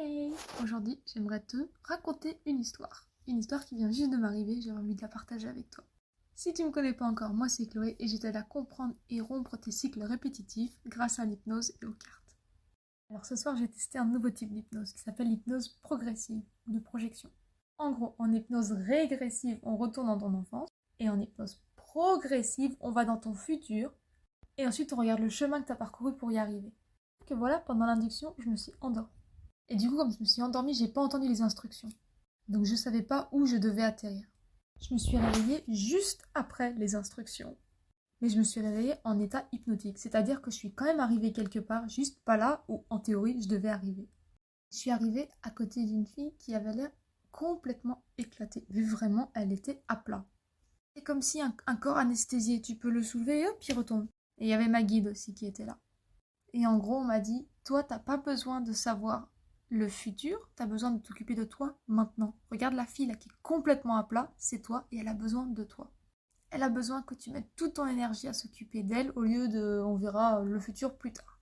Hey! Aujourd'hui, j'aimerais te raconter une histoire. Une histoire qui vient juste de m'arriver, j'ai envie de la partager avec toi. Si tu me connais pas encore, moi c'est Chloé et je t'aide à comprendre et rompre tes cycles répétitifs grâce à l'hypnose et aux cartes. Alors ce soir, j'ai testé un nouveau type d'hypnose qui s'appelle l'hypnose progressive ou de projection. En gros, en hypnose régressive, on retourne dans ton enfance et en hypnose progressive, on va dans ton futur et ensuite on regarde le chemin que tu as parcouru pour y arriver. Que voilà, pendant l'induction, je me suis endormie. Et du coup, comme je me suis endormie, j'ai pas entendu les instructions. Donc je savais pas où je devais atterrir. Je me suis réveillée juste après les instructions. Mais je me suis réveillée en état hypnotique, c'est-à-dire que je suis quand même arrivée quelque part, juste pas là où en théorie je devais arriver. Je suis arrivée à côté d'une fille qui avait l'air complètement éclatée. Vu vraiment, elle était à plat. C'est comme si un corps anesthésié, tu peux le soulever et hop, il retombe. Et il y avait ma guide aussi qui était là. Et en gros, on m'a dit, toi, t'as pas besoin de savoir le futur, t'as besoin de t'occuper de toi maintenant. Regarde la fille là qui est complètement à plat, c'est toi et elle a besoin de toi. Elle a besoin que tu mettes toute ton énergie à s'occuper d'elle au lieu de, on verra le futur plus tard.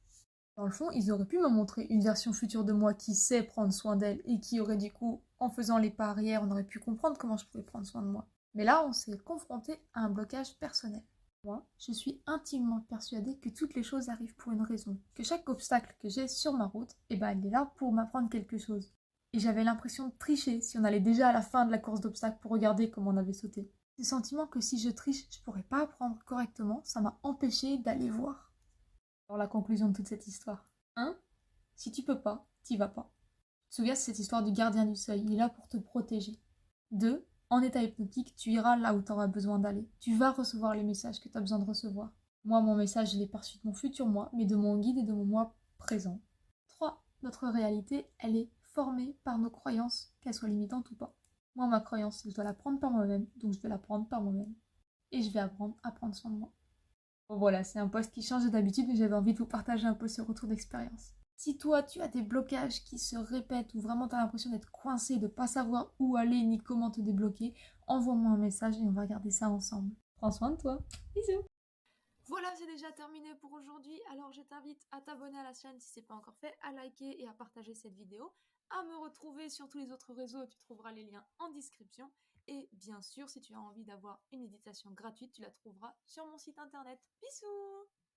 Dans le fond, ils auraient pu me montrer une version future de moi qui sait prendre soin d'elle et qui aurait du coup, en faisant les pas arrière, on aurait pu comprendre comment je pouvais prendre soin de moi. Mais là, on s'est confronté à un blocage personnel. Moi, je suis intimement persuadée que toutes les choses arrivent pour une raison, que chaque obstacle que j'ai sur ma route, elle est là pour m'apprendre quelque chose. Et j'avais l'impression de tricher si on allait déjà à la fin de la course d'obstacles pour regarder comment on avait sauté. Ce sentiment que si je triche, je pourrais pas apprendre correctement, ça m'a empêché d'aller voir. Alors la conclusion de toute cette histoire. 1. Si tu peux pas, t'y vas pas. Tu te souviens, c'est cette histoire du gardien du seuil, il est là pour te protéger. 2. En état hypnotique, tu iras là où tu auras besoin d'aller. Tu vas recevoir les messages que tu as besoin de recevoir. Moi, mon message, je l'ai perçu de mon futur moi, mais de mon guide et de mon moi présent. 3. Notre réalité, elle est formée par nos croyances, qu'elles soient limitantes ou pas. Moi, ma croyance, c'est que je dois la prendre par moi-même, donc je vais la prendre par moi-même. Et je vais apprendre à prendre soin de moi. Bon voilà, c'est un post qui change d'habitude, mais j'avais envie de vous partager un peu ce retour d'expérience. Si toi, tu as des blocages qui se répètent ou vraiment tu as l'impression d'être coincé, de ne pas savoir où aller ni comment te débloquer, envoie-moi un message et on va regarder ça ensemble. Prends soin de toi. Bisous. Voilà, c'est déjà terminé pour aujourd'hui. Alors je t'invite à t'abonner à la chaîne si ce n'est pas encore fait, à liker et à partager cette vidéo, à me retrouver sur tous les autres réseaux, tu trouveras les liens en description. Et bien sûr, si tu as envie d'avoir une méditation gratuite, tu la trouveras sur mon site internet. Bisous!